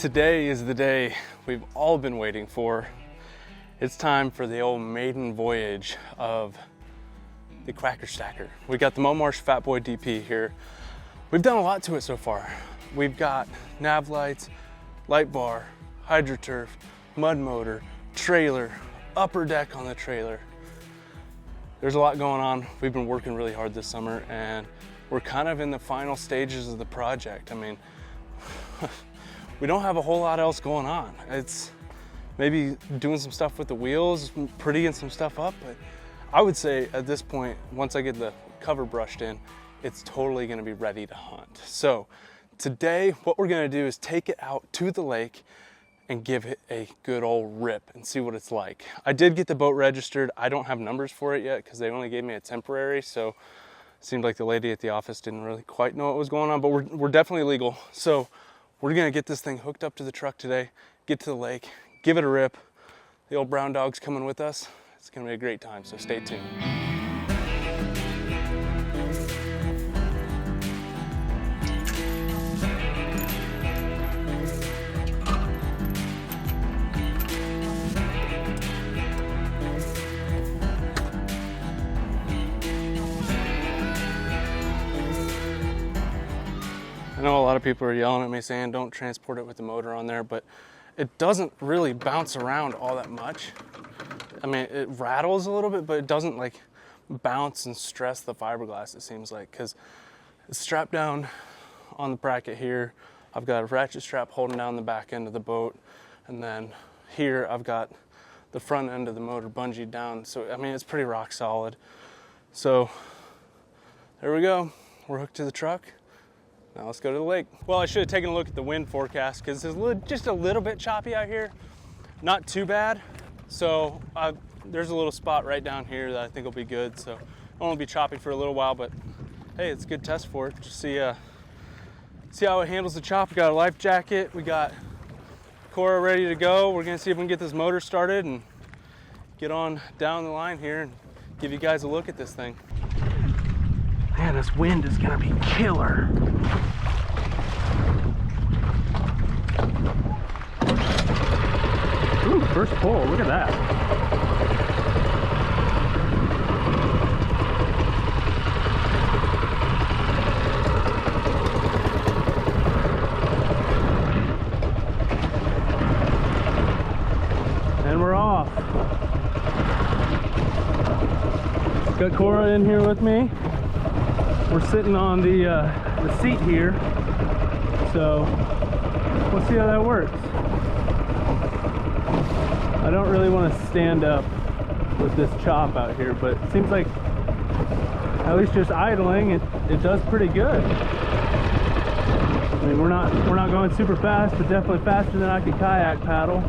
Today is the day we've all been waiting for. It's time for the old maiden voyage of the Cracker Stacker. We got the MoMarsh Fatboy DP here. We've done a lot to it so far. We've got nav lights, light bar, hydroturf, mud motor, trailer, upper deck on the trailer. There's a lot going on. We've been working really hard this summer and we're kind of in the final stages of the project. I mean, we don't have a whole lot else going on. It's maybe doing some stuff with the wheels, prettying some stuff up, but I would say at this point, once I get the cover brushed in, it's totally gonna be ready to hunt. So today, what we're gonna do is take it out to the lake and give it a good old rip and see what it's like. I did get the boat registered. I don't have numbers for it yet because they only gave me a temporary, so it seemed like the lady at the office didn't really quite know what was going on, but we're definitely legal. So we're gonna get this thing hooked up to the truck today, get to the lake, give it a rip. The old brown dog's coming with us. It's gonna be a great time, so stay tuned. I know a lot of people are yelling at me saying don't transport it with the motor on there, but it doesn't really bounce around all that much. I mean, it rattles a little bit, but it doesn't like bounce and stress the fiberglass, it seems like, because it's strapped down on the bracket here. I've got a ratchet strap holding down the back end of the boat, and then here I've got the front end of the motor bungeed down. So, I mean, it's pretty rock solid. So there we go. We're hooked to the truck. Now let's go to the lake. Well, I should have taken a look at the wind forecast because it's just a little bit choppy out here. Not too bad. So there's a little spot right down here that I think will be good. So I won't be choppy for a little while, but hey, it's a good test for it. Just see how it handles the chop. We got a life jacket. We got Cora ready to go. We're gonna see if we can get this motor started and get on down the line here and give you guys a look at this thing. Man, this wind is gonna be killer. Ooh, first pull, look at that. And we're off. Got Cora in here with me. We're sitting on the seat here, so we'll see how that works. I don't really want to stand up with this chop out here, but it seems like at least just idling it does pretty good. I mean, we're not going super fast, but definitely faster than I could kayak paddle.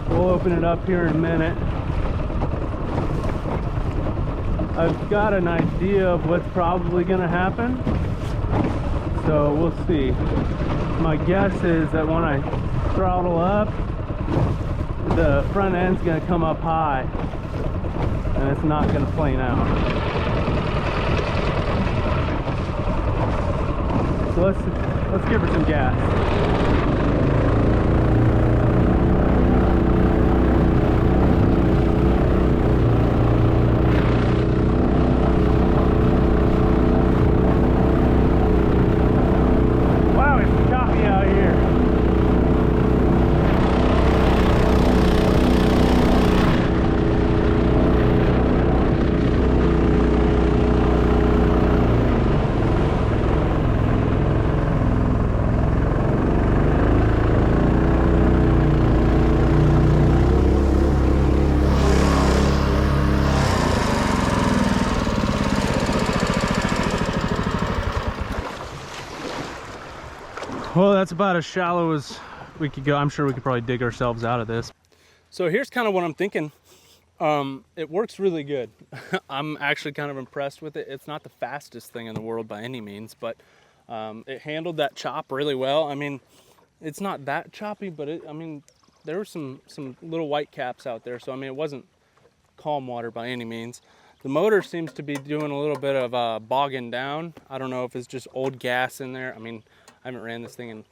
We'll open it up here in a minute. I've got an idea of what's probably going to happen, so we'll see. My guess is that when I throttle up, the front end's going to come up high and it's not going to plane out. So let's give her some gas. Well, that's about as shallow as we could go. I'm sure we could probably dig ourselves out of this. So here's kind of what I'm thinking. It works really good. I'm actually kind of impressed with it. It's not the fastest thing in the world by any means, but it handled that chop really well. I mean, it's not that choppy, but I mean, there were some little white caps out there. So, I mean, it wasn't calm water by any means. The motor seems to be doing a little bit of bogging down. I don't know if it's just old gas in there. I mean, I haven't ran this thing in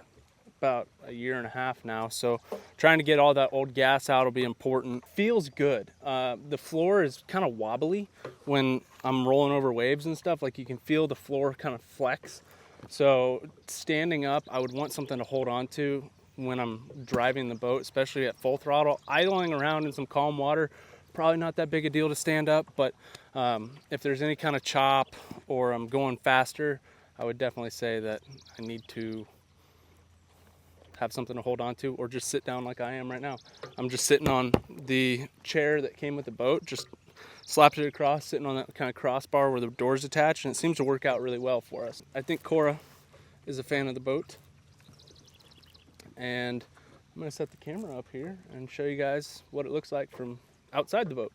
about a year and a half now, so trying to get all that old gas out will be important. Feels good. The floor is kind of wobbly when I'm rolling over waves and stuff. Like, you can feel the floor kind of flex. So standing up, I would want something to hold on to when I'm driving the boat, especially at full throttle. Idling around in some calm water, probably not that big a deal to stand up, but if there's any kind of chop or I'm going faster, I would definitely say that I need to have something to hold on to, or just sit down like I am right now. I'm just sitting on the chair that came with the boat, just slapped it across, sitting on that kind of crossbar where the door's attached, and it seems to work out really well for us. I think Cora is a fan of the boat, and I'm gonna set the camera up here and show you guys what it looks like from outside the boat.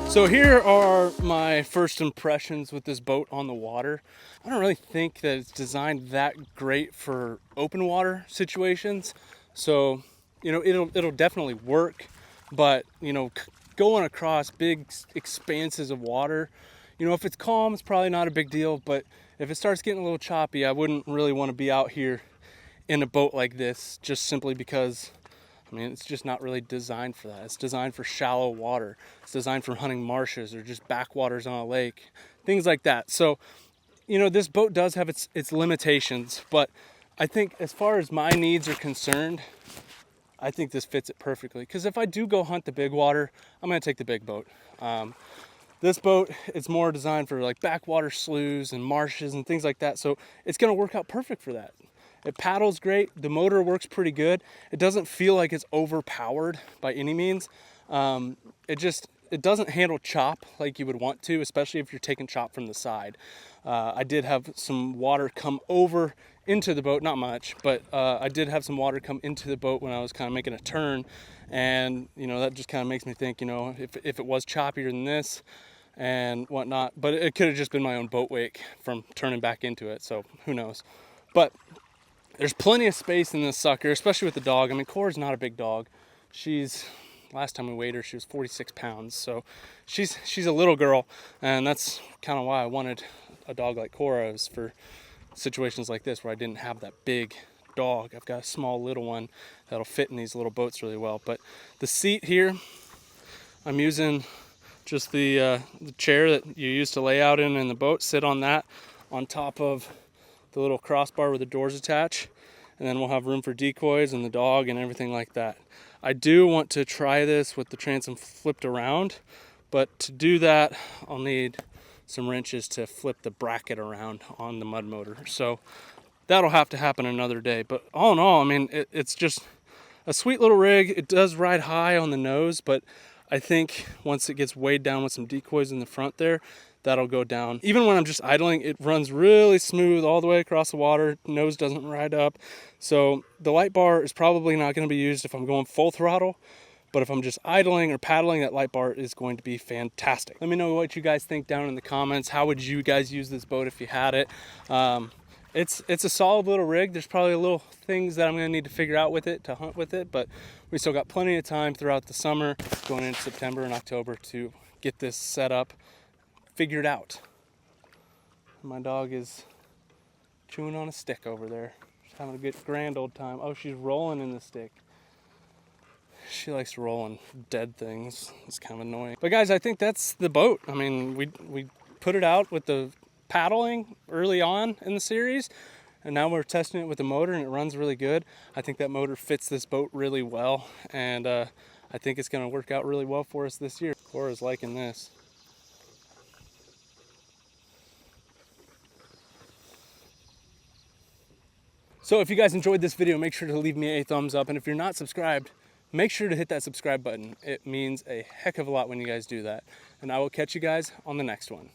So here are my first impressions with this boat on the water. I don't really think that it's designed that great for open water situations. So, you know, it'll definitely work, but, you know, going across big expanses of water, you know, if it's calm, it's probably not a big deal, but if it starts getting a little choppy, I wouldn't really want to be out here in a boat like this, just simply because, I mean, it's just not really designed for that. It's designed for shallow water. It's designed for hunting marshes or just backwaters on a lake, things like that. So, you know, this boat does have its limitations, but I think as far as my needs are concerned, I think this fits it perfectly. Because if I do go hunt the big water, I'm gonna take the big boat. This boat, it's more designed for like backwater sloughs and marshes and things like that. So it's gonna work out perfect for that. It paddles great. The motor works pretty good. It doesn't feel like it's overpowered by any means. It doesn't handle chop like you would want to, especially if you're taking chop from the side. I did have some water come over into the boat, not much, but I did have some water come into the boat when I was kind of making a turn, and you know, that just kind of makes me think, you know, if it was choppier than this and whatnot, but it could have just been my own boat wake from turning back into it, so who knows. But there's plenty of space in this sucker, especially with the dog. I mean, Cora's not a big dog. Last time we weighed her, she was 46 pounds. So she's a little girl, and that's kind of why I wanted a dog like Cora, is for situations like this where I didn't have that big dog. I've got a small little one that'll fit in these little boats really well. But the seat here, I'm using just the chair that you use to lay out in the boat. Sit on that on top of the little crossbar where the doors attach, and then we'll have room for decoys and the dog and everything like that. I do want to try this with the transom flipped around, but to do that I'll need some wrenches to flip the bracket around on the mud motor, so that'll have to happen another day. But all in all, I mean, it's just a sweet little rig. It does ride high on the nose, but I think once it gets weighed down with some decoys in the front there, that'll go down. Even when I'm just idling, it runs really smooth all the way across the water. Nose doesn't ride up. So the light bar is probably not going to be used if I'm going full throttle, but if I'm just idling or paddling, that light bar is going to be fantastic. Let me know what you guys think down in the comments. How would you guys use this boat if you had it? It's a solid little rig. There's probably little things that I'm going to need to figure out with it to hunt with it, but we still got plenty of time throughout the summer, going into September and October, to get this set up, figured out. My dog is chewing on a stick over there. She's having a good grand old time. Oh, she's rolling in the stick. She likes to roll on dead things. It's kind of annoying. But guys, I think that's the boat. I mean, we put it out with the paddling early on in the series, and now we're testing it with the motor, and it runs really good. I think that motor fits this boat really well, and I think it's going to work out really well for us this year. Cora's liking this. So if you guys enjoyed this video, make sure to leave me a thumbs up. And if you're not subscribed, make sure to hit that subscribe button. It means a heck of a lot when you guys do that. And I will catch you guys on the next one.